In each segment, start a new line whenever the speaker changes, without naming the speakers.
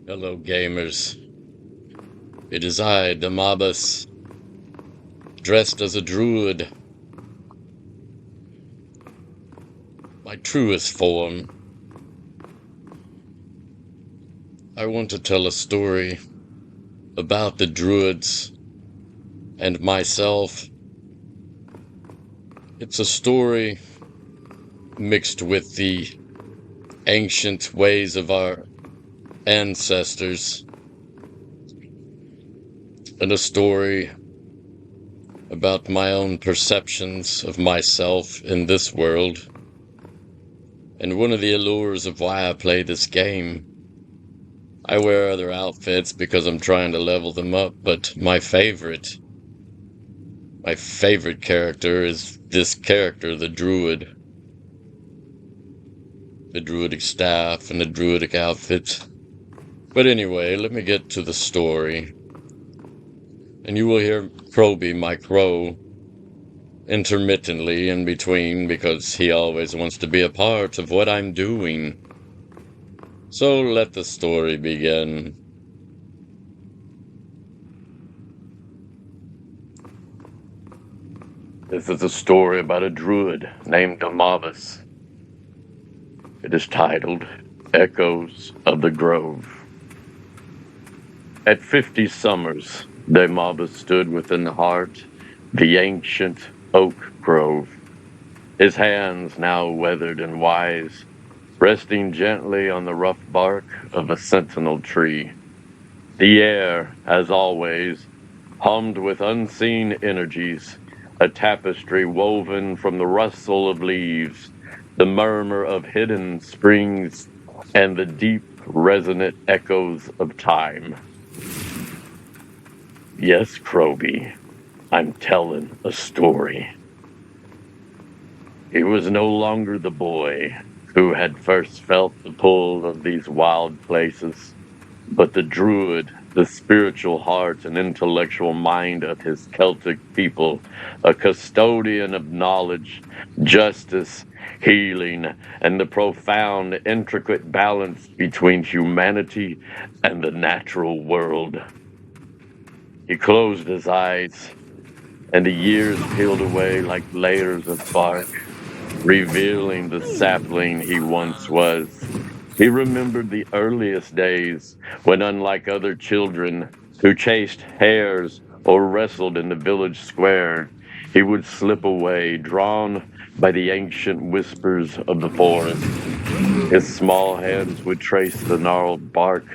Hello, gamers. It is I, Daemabus, dressed as a druid. My truest form. I want to tell a story about the druids and myself. It's a story mixed with the ancient ways of our ancestors, and a story about my own perceptions of myself in this world. And one of the allures of why I play this game, I wear other outfits because I'm trying to level them up, but my favorite character is this character, the druid. The druidic staff and the druidic outfit. But anyway, let me get to the story. And you will hear Proby, my crow, intermittently in between because he always wants to be a part of what I'm doing. So let the story begin. This is a story about a druid named Daemabus. It is titled Echoes of the Grove. At 50 summers, Daemabus stood within the heart of the ancient oak grove, his hands now weathered and wise, resting gently on the rough bark of a sentinel tree. The air, as always, hummed with unseen energies, a tapestry woven from the rustle of leaves, the murmur of hidden springs, and the deep, resonant echoes of time. Yes, Croby, I'm telling a story. He was no longer the boy who had first felt the pull of these wild places, but the druid, the spiritual heart and intellectual mind of his Celtic people, a custodian of knowledge, justice, healing, and the profound, intricate balance between humanity and the natural world. He closed his eyes, and the years peeled away like layers of bark, revealing the sapling he once was. He remembered the earliest days when, unlike other children who chased hares or wrestled in the village square, he would slip away, drawn by the ancient whispers of the forest. His small hands would trace the gnarled bark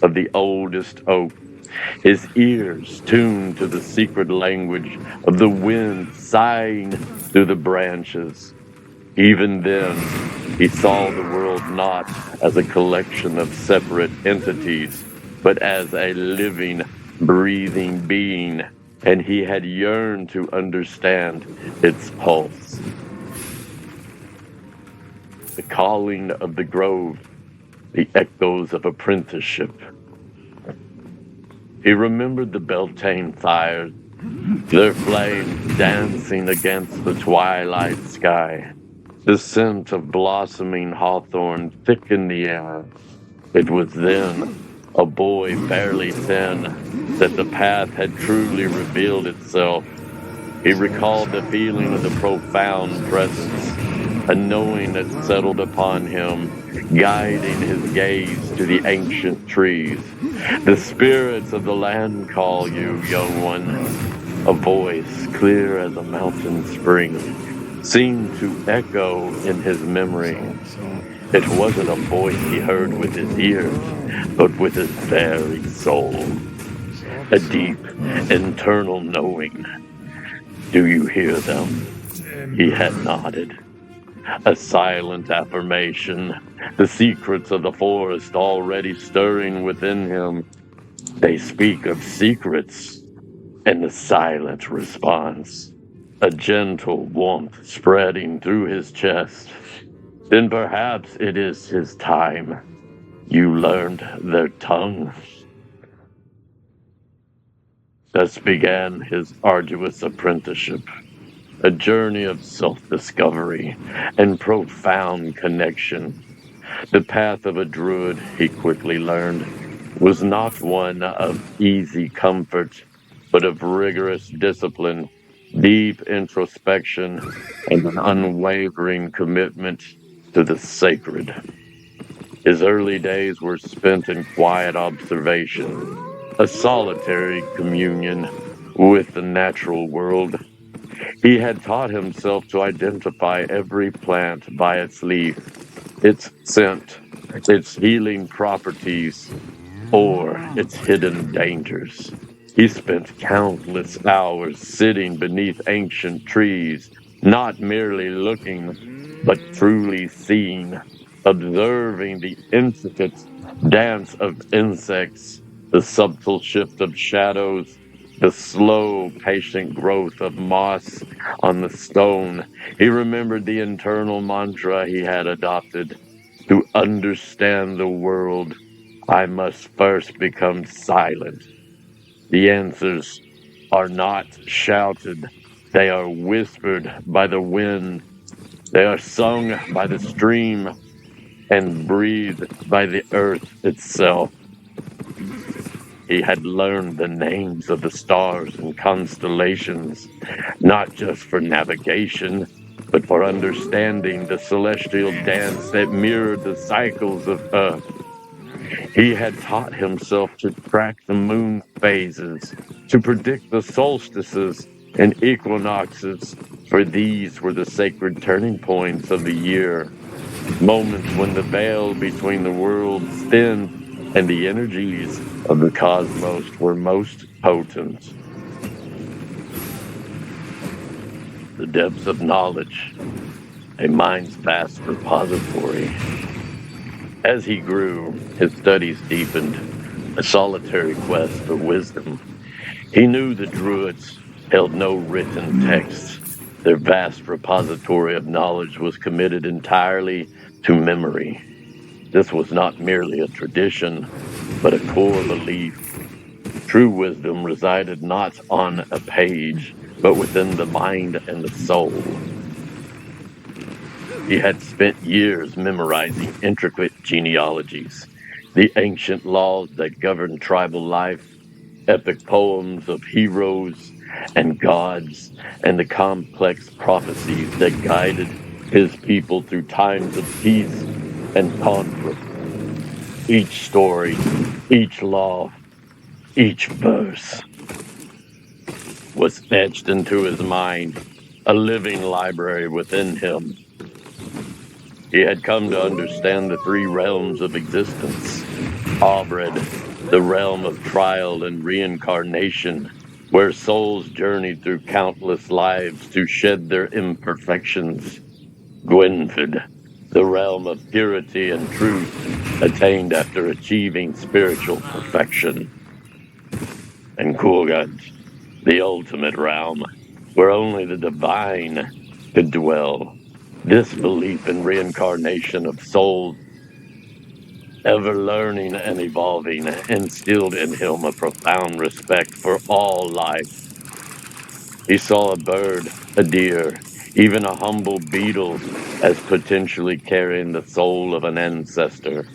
of the oldest oak, his ears tuned to the secret language of the wind sighing through the branches. Even then, he saw the world not as a collection of separate entities, but as a living, breathing being, and he had yearned to understand its pulse. The calling of the grove, the echoes of apprenticeship. He remembered the Beltane fires, their flames dancing against the twilight sky. The scent of blossoming hawthorn thickened the air. It was then, a boy barely 10, that the path had truly revealed itself. He recalled the feeling of the profound presence, a knowing that settled upon him, guiding his gaze to the ancient trees. The spirits of the land call you, young one. A voice clear as a mountain spring seemed to echo in his memory. It wasn't a voice he heard with his ears, but with his very soul. A deep, internal knowing. Do you hear them? He had nodded. A silent affirmation, the secrets of the forest already stirring within him. They speak of secrets, and the silent response. A gentle warmth spreading through his chest. Then perhaps it is his time. You learned their tongue. Thus began his arduous apprenticeship, a journey of self-discovery and profound connection. The path of a druid, he quickly learned, was not one of easy comfort, but of rigorous discipline, deep introspection, and an unwavering commitment to the sacred. His early days were spent in quiet observation, a solitary communion with the natural world. He had taught himself to identify every plant by its leaf, its scent, its healing properties, or its hidden dangers. He spent countless hours sitting beneath ancient trees, not merely looking, but truly seeing, observing the intricate dance of insects, the subtle shift of shadows, the slow, patient growth of moss on the stone. He remembered the internal mantra he had adopted: to understand the world, I must first become silent. The answers are not shouted, they are whispered by the wind, they are sung by the stream, and breathed by the earth itself. He had learned the names of the stars and constellations, not just for navigation, but for understanding the celestial dance that mirrored the cycles of Earth. He had taught himself to track the moon phases, to predict the solstices and equinoxes, for these were the sacred turning points of the year, moments when the veil between the worlds thinned and the energies of the cosmos were most potent. The depths of knowledge, a mind's vast repository. As he grew, his studies deepened, a solitary quest for wisdom. He knew the druids held no written texts. Their vast repository of knowledge was committed entirely to memory. This was not merely a tradition, but a core belief. True wisdom resided not on a page, but within the mind and the soul. He had spent years memorizing intricate genealogies, the ancient laws that governed tribal life, epic poems of heroes and gods, and the complex prophecies that guided his people through times of peace and conflict. Each story, each law, each verse was etched into his mind, a living library within him. He had come to understand the three realms of existence. Obred, the realm of trial and reincarnation, where souls journeyed through countless lives to shed their imperfections. Gwynford, the realm of purity and truth, attained after achieving spiritual perfection. And Kurgant, the ultimate realm, where only the divine could dwell. This belief in reincarnation of souls, ever learning and evolving, instilled in him a profound respect for all life. He saw a bird, a deer, even a humble beetle as potentially carrying the soul of an ancestor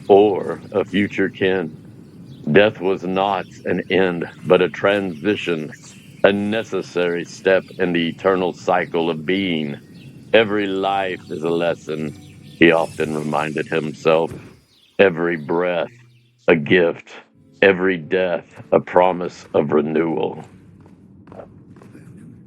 or a future kin. Death was not an end, but a transition, a necessary step in the eternal cycle of being. Every life is a lesson, he often reminded himself. Every breath, a gift. Every death, a promise of renewal.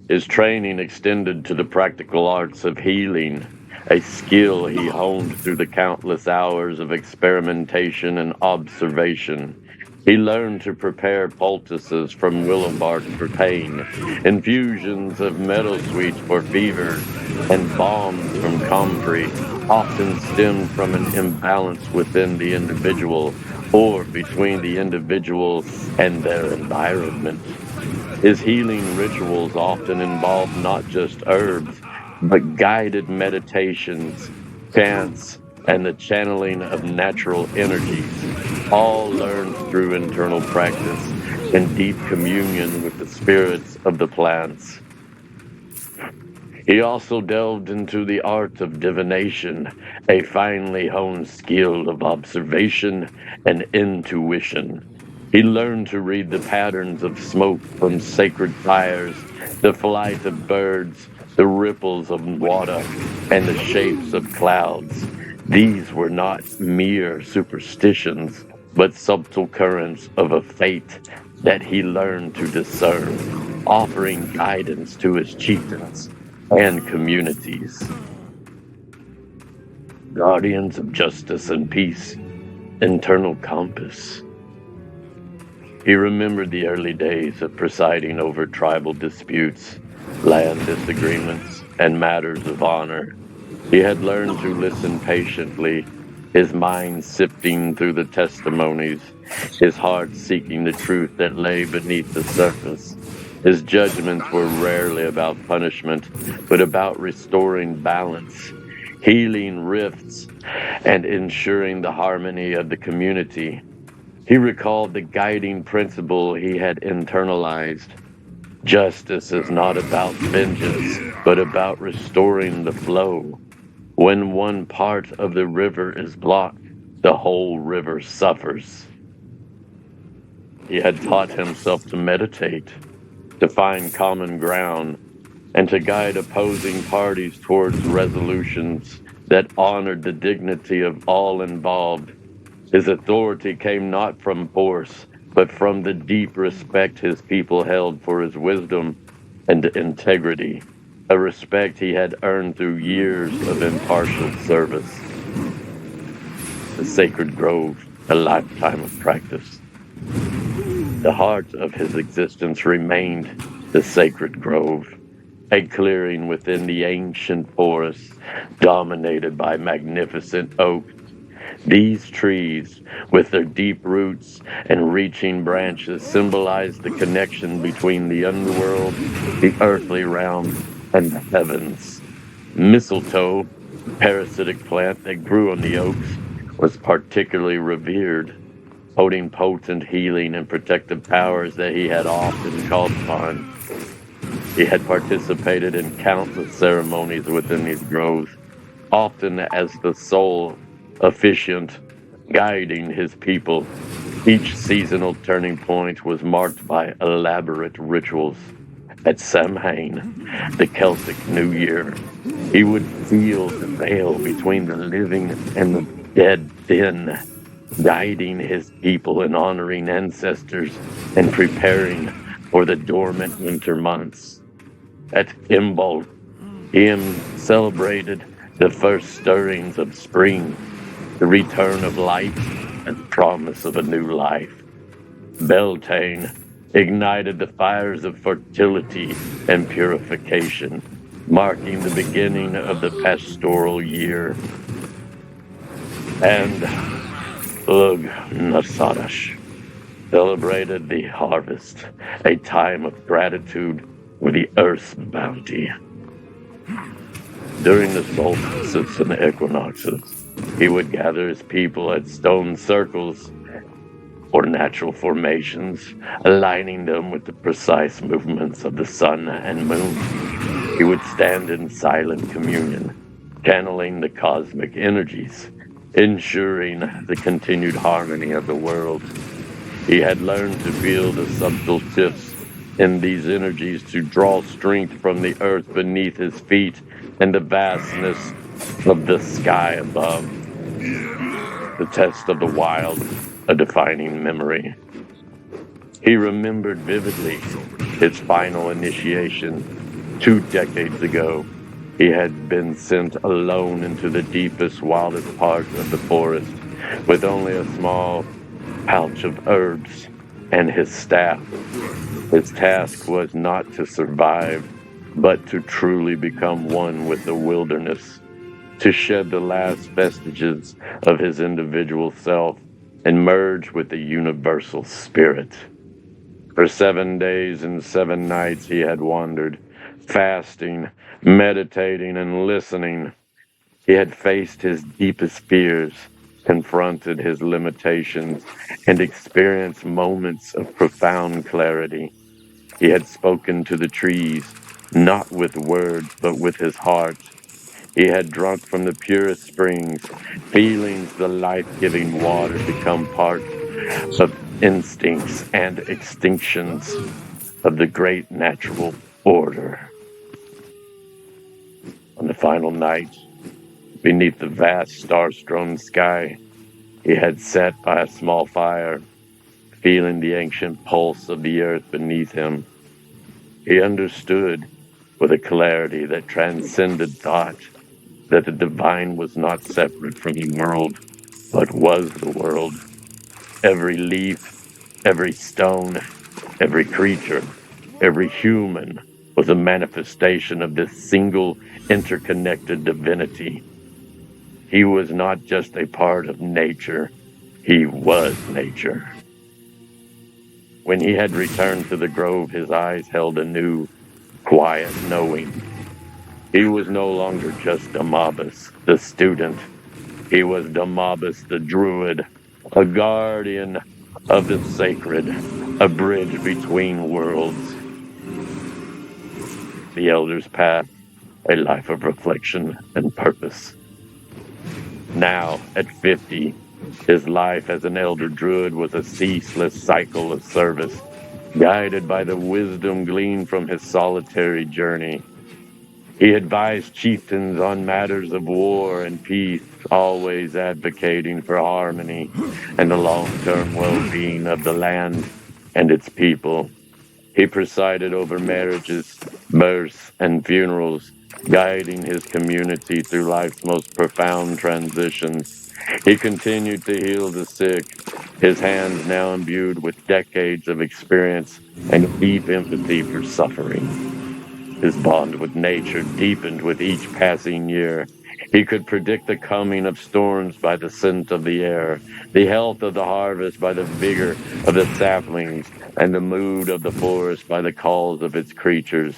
His training extended to the practical arts of healing, a skill he honed through the countless hours of experimentation and observation. He learned to prepare poultices from willow bark for pain, infusions of meadowsweet for fevers, and balms from comfrey, often stemmed from an imbalance within the individual or between the individual and their environment. His healing rituals often involve not just herbs, but guided meditations, chants, and the channeling of natural energies, all learned through internal practice and deep communion with the spirits of the plants. He also delved into the art of divination, a finely honed skill of observation and intuition. He learned to read the patterns of smoke from sacred fires, the flight of birds, the ripples of water, and the shapes of clouds. These were not mere superstitions, but subtle currents of a fate that he learned to discern, offering guidance to his chieftains and communities. Guardians of justice and peace, internal compass. He remembered the early days of presiding over tribal disputes, land disagreements, and matters of honor. He had learned to listen patiently, his mind sifting through the testimonies, his heart seeking the truth that lay beneath the surface. His judgments were rarely about punishment, but about restoring balance, healing rifts, and ensuring the harmony of the community. He recalled the guiding principle he had internalized. Justice is not about vengeance, but about restoring the flow. When one part of the river is blocked, the whole river suffers. He had taught himself to meditate, to find common ground, and to guide opposing parties towards resolutions that honored the dignity of all involved. His authority came not from force, but from the deep respect his people held for his wisdom and integrity, a respect he had earned through years of impartial service. The sacred grove, a lifetime of practice. The heart of his existence remained the sacred grove, a clearing within the ancient forest dominated by magnificent oaks. These trees, with their deep roots and reaching branches, symbolize the connection between the underworld, the earthly realm, and the heavens. Mistletoe, a parasitic plant that grew on the oaks, was particularly revered, holding potent healing and protective powers that he had often called upon. He had participated in countless ceremonies within these groves, often as the sole officiant guiding his people. Each seasonal turning point was marked by elaborate rituals. At Samhain, the Celtic New Year, he would feel the veil between the living and the dead thin, guiding his people and honoring ancestors and preparing for the dormant winter months. At Imbolc, he celebrated the first stirrings of spring, the return of light, and the promise of a new life. Beltane ignited the fires of fertility and purification, marking the beginning of the pastoral year. And Ug Nasadash celebrated the harvest, a time of gratitude for the earth's bounty. During the solstices and equinoxes, he would gather his people at stone circles or natural formations, aligning them with the precise movements of the sun and moon. He would stand in silent communion, channeling the cosmic energies, ensuring the continued harmony of the world. He had learned to feel the subtle shifts in these energies, to draw strength from the earth beneath his feet and the vastness of the sky above. The test of the wild, a defining memory. He remembered vividly his final initiation 2 decades ago. He had been sent alone into the deepest, wildest part of the forest with only a small pouch of herbs and his staff. His task was not to survive, but to truly become one with the wilderness, to shed the last vestiges of his individual self and merge with the universal spirit. For 7 days and 7 nights he had wandered, fasting, meditating, and listening. He had faced his deepest fears, confronted his limitations, and experienced moments of profound clarity. He had spoken to the trees, not with words, but with his heart. He had drunk from the purest springs, feelings the life-giving water become part of instincts and extinctions of the great natural order. On the final night, beneath the vast star-strewn sky, he had sat by a small fire, feeling the ancient pulse of the earth beneath him. He understood, with a clarity that transcended thought, that the divine was not separate from the world, but was the world. Every leaf, every stone, every creature, every human was a manifestation of this single interconnected divinity. He was not just a part of nature, he was nature. When he had returned to the grove, his eyes held a new, quiet knowing. He was no longer just Daemabus, the student. He was Daemabus the Druid, a guardian of the sacred, a bridge between worlds. The Elder's path, a life of reflection and purpose. Now, at 50, his life as an Elder Druid was a ceaseless cycle of service, guided by the wisdom gleaned from his solitary journey. He advised chieftains on matters of war and peace, always advocating for harmony and the long-term well-being of the land and its people. He presided over marriages, births, and funerals, guiding his community through life's most profound transitions. He continued to heal the sick, his hands now imbued with decades of experience and deep empathy for suffering. His bond with nature deepened with each passing year. He could predict the coming of storms by the scent of the air, the health of the harvest by the vigor of the saplings, and the mood of the forest by the calls of its creatures.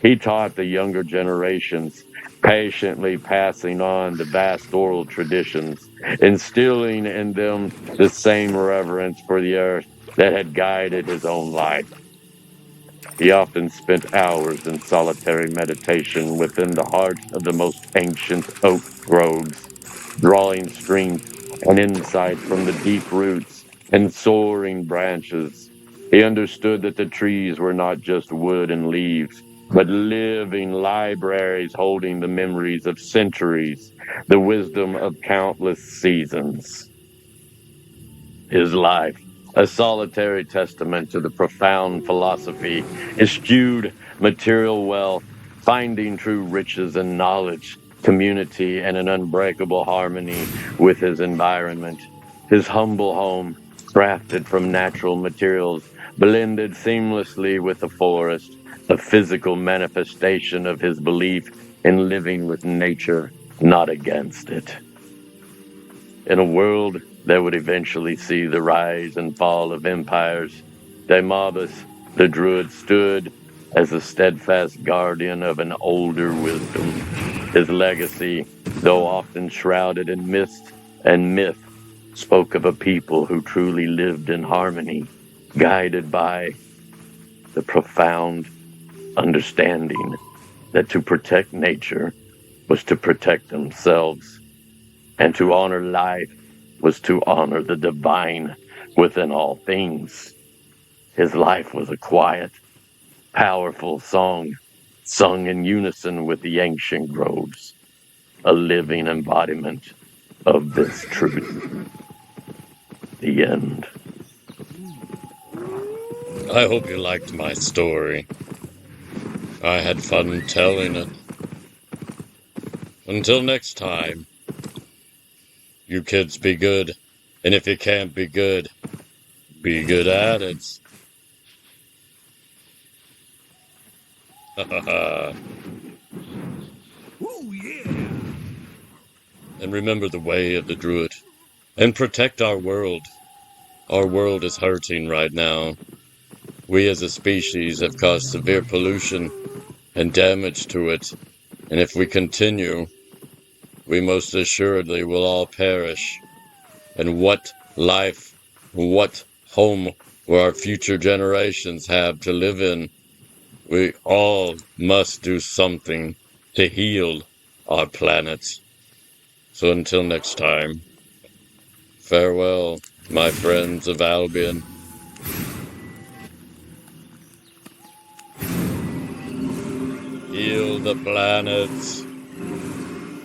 He taught the younger generations, patiently passing on the vast oral traditions, instilling in them the same reverence for the earth that had guided his own life. He often spent hours in solitary meditation within the heart of the most ancient oak groves, drawing strength and insight from the deep roots and soaring branches. He understood that the trees were not just wood and leaves, but living libraries holding the memories of centuries, the wisdom of countless seasons. His life, a solitary testament to the profound philosophy, eschewed material wealth, finding true riches in knowledge, community, and an unbreakable harmony with his environment. His humble home, crafted from natural materials, blended seamlessly with the forest, a physical manifestation of his belief in living with nature, not against it. In a world that would eventually see the rise and fall of empires, Daemabus, the Druid, stood as the steadfast guardian of an older wisdom. His legacy, though often shrouded in mist and myth, spoke of a people who truly lived in harmony, guided by the profound understanding that to protect nature was to protect themselves, and to honor life was to honor the divine within all things. His life was a quiet, powerful song, sung in unison with the ancient groves, a living embodiment of this truth. The end.
I hope you liked my story. I had fun telling it. Until next time, you kids be good. And if you can't be good at it.
Ooh, yeah.
And remember the way of the Druid. And protect our world. Our world is hurting right now. We as a species have caused severe pollution and damage to it. And if we continue, we most assuredly will all perish. And what life, what home will our future generations have to live in? We all must do something to heal our planet. So until next time, farewell, my friends of Albion. Heal the planet.